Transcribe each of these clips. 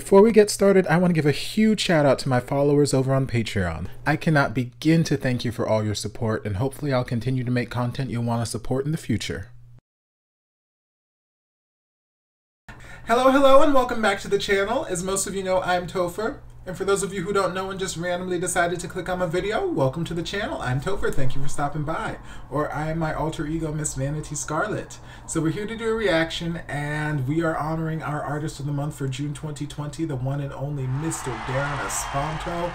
Before we get started, I want to give a huge shout out to my followers over on Patreon. I cannot begin to thank you for all your support, and hopefully I'll continue to make content you'll want to support in the future. Hello, and welcome back to the channel. As most of you know, I'm Topher. And for those of you who don't know and just randomly decided to click on my video, welcome to the channel. I'm Topher, thank you for stopping by. Or I am my alter ego, Miss Vanity Scarlet. So we're here to do a reaction, and we are honoring our Artist of the Month for June 2020, the one and only Mr. Darren Espanto.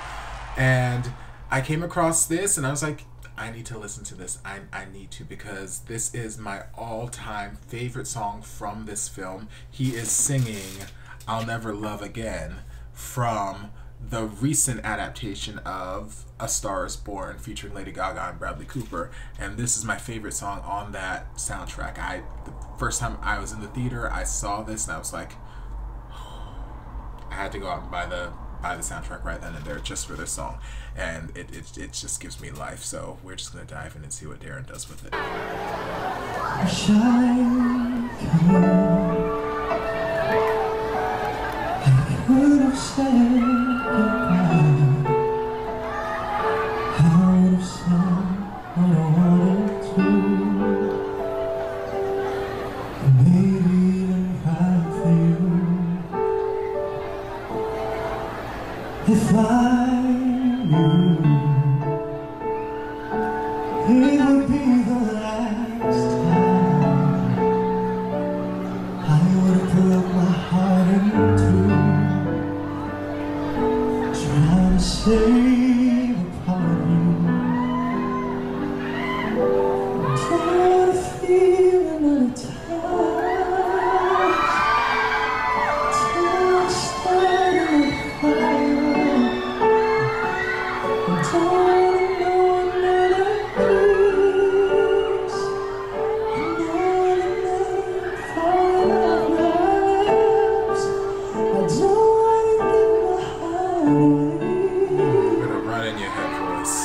And I came across this, and I was like, I need to listen to this. I need to, because this is my all-time favorite song from this film. He is singing I'll Never Love Again from the recent adaptation of A Star Is Born featuring Lady Gaga and Bradley Cooper, and this is my favorite song on that soundtrack. The first time I was in the theater, I saw this and I was like, I had to go out and buy the soundtrack right then and there just for this song, and it just gives me life. So we're just gonna dive in and see what Darren does with it. Could have said goodbye. I would have said what I wanted to, and maybe even cried for you. If I knew it would be the last time, I would have broke my heart in two. Save a part of you. I'm tired of feeling unattached, tired of starting a fire. I'm tired of knowing that I lose, and knowing that I'm falling off my lips. I don't want to give my heart away. In your head voice.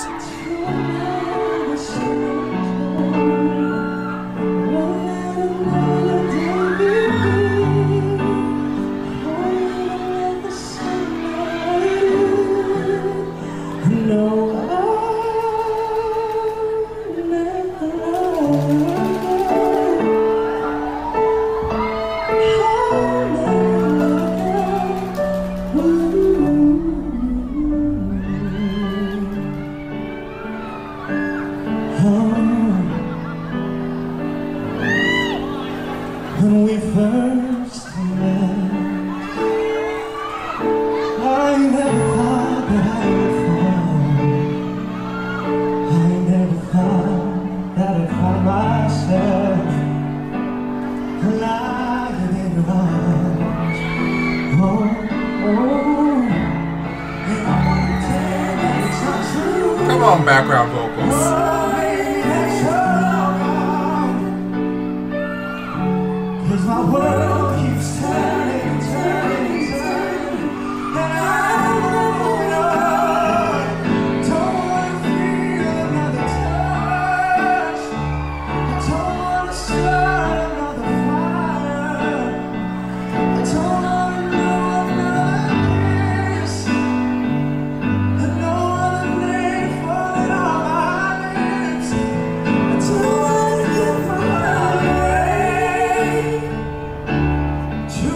When we first met, I never thought that I would fall. I never thought that I'd find myself lying in your arms. Come on, background vocals. My world keeps turning, turning, turning, and I don't want to feel another touch. I don't want to start another fire. I don't want to know another kiss. I don't want to name falling on my lips. I don't want to give my heart away to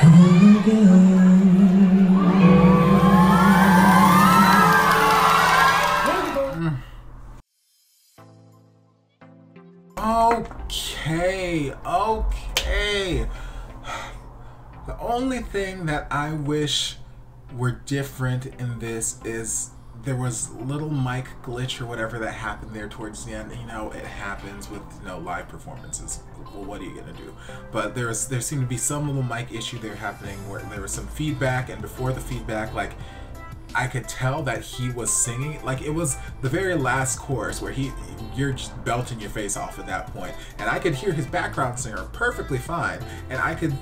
Okay. The only thing that I wish were different in this is there was little mic glitch or whatever that happened there towards the end. You know, it happens with, you know, live performances. Well, what are you gonna do? But there seemed to be some little mic issue there happening where there was some feedback, and before the feedback, like, I could tell that he was singing, like it was the very last chorus where you're just belting your face off at that point, and I could hear his background singer perfectly fine, and I could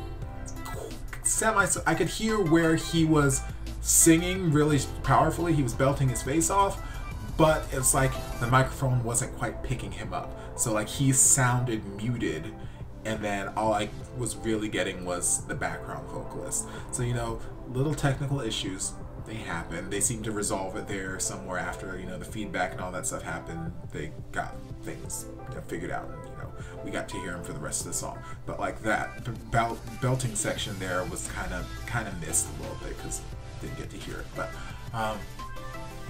hear where he was singing really powerfully. He was belting his face off, but it's like the microphone wasn't quite picking him up, so like he sounded muted, and then all I was really getting was the background vocalist. So, you know, little technical issues, they happen. They seem to resolve it there somewhere after, you know, the feedback and all that stuff happened. They got things, you know, figured out, and, you know, we got to hear him for the rest of the song. But like that belting section there was kind of missed a little bit because didn't get to hear it. But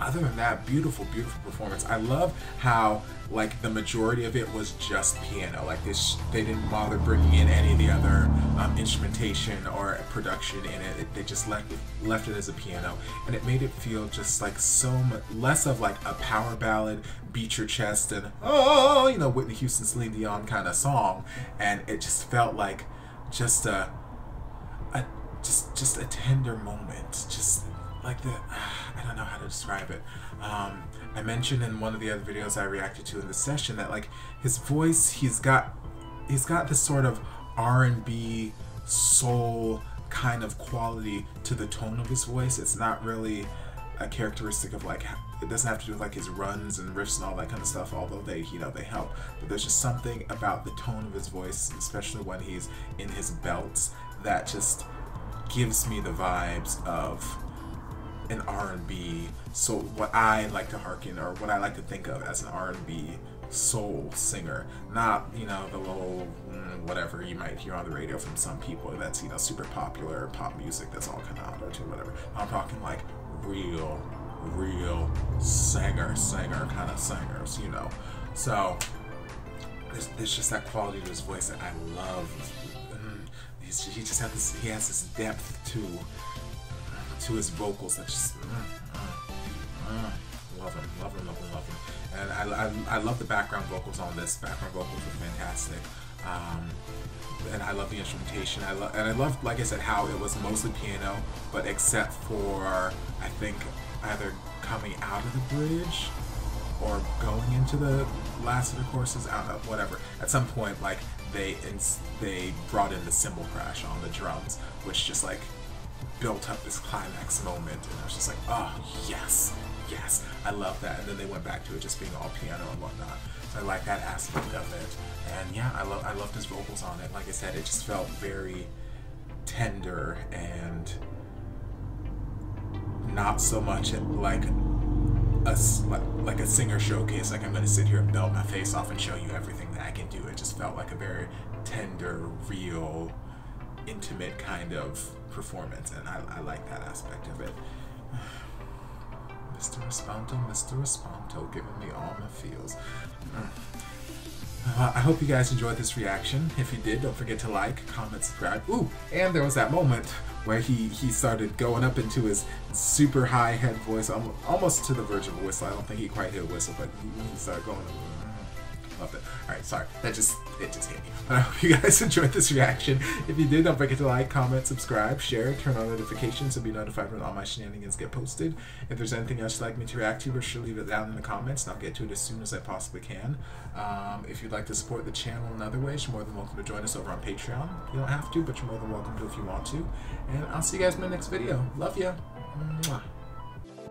other than that, beautiful performance. I love how like the majority of it was just piano. Like they didn't bother bringing in any of the other instrumentation or production in it. They just left it as a piano, and it made it feel just like so much less of like a power ballad, beat your chest and oh, you know, Whitney Houston, Celine Dion kind of song, and it just felt like just a tender moment, just like I don't know how to describe it. I mentioned in one of the other videos I reacted to in the session that like his voice, he's got this sort of R&B soul kind of quality to the tone of his voice. It's not really a characteristic of like, it doesn't have to do with like his runs and riffs and all that kind of stuff, although they, you know, they help. But there's just something about the tone of his voice, especially when he's in his belts, that just gives me the vibes of an R&B, so what I like to hearken, or what I like to think of as an R&B soul singer, not, you know, the little whatever you might hear on the radio from some people that's, you know, super popular pop music that's all kind of auto-tune, whatever. I'm talking like real singer kind of singers, you know. So there's just that quality to his voice that I love. He just has this, he has this depth to his vocals that just love him. And I love the background vocals on this. Background vocals were fantastic. And I love the instrumentation. I love, like I said, how it was mostly piano, but except for, I think, either coming out of the bridge or going into the last of the courses, I don't know, whatever. At some point, like, they brought in the cymbal crash on the drums, which just like built up this climax moment, and I was just like, oh yes, I love that. And then they went back to it just being all piano and whatnot. So I like that aspect of it, and yeah, I loved his vocals on it. Like I said, it just felt very tender and not so much like a singer showcase, like I'm gonna sit here and belt my face off and show you everything that I can do. It just felt like a very tender, real, intimate kind of performance, and I like that aspect of it. Mr. Espanto, giving me all my feels. I hope you guys enjoyed this reaction. If you did, don't forget to like, comment, subscribe. Ooh, and there was that moment where he started going up into his super high head voice, almost to the verge of a whistle. I don't think he quite hit a whistle, but he started going up. Loved it. Alright, sorry. It just hit me. But I hope you guys enjoyed this reaction. If you did, don't forget to like, comment, subscribe, share, turn on notifications to be notified when all my shenanigans get posted. If there's anything else you'd like me to react to, be sure to leave it down in the comments, and I'll get to it as soon as I possibly can. If you'd like to support the channel in other ways, you're more than welcome to join us over on Patreon. You don't have to, but you're more than welcome to if you want to. And I'll see you guys in my next video. Love ya. Mwah.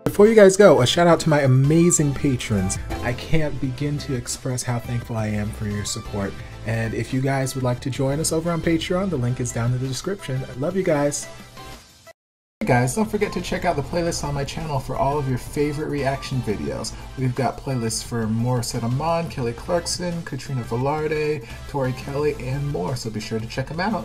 Before you guys go, a shout out to my amazing patrons. I can't begin to express how thankful I am for your support. And if you guys would like to join us over on Patreon, the link is down in the description. I love you guys. Hey guys, don't forget to check out the playlist on my channel for all of your favorite reaction videos. We've got playlists for Morissette Amon, Kelly Clarkson, Katrina Velarde, Tori Kelly, and more, so be sure to check them out.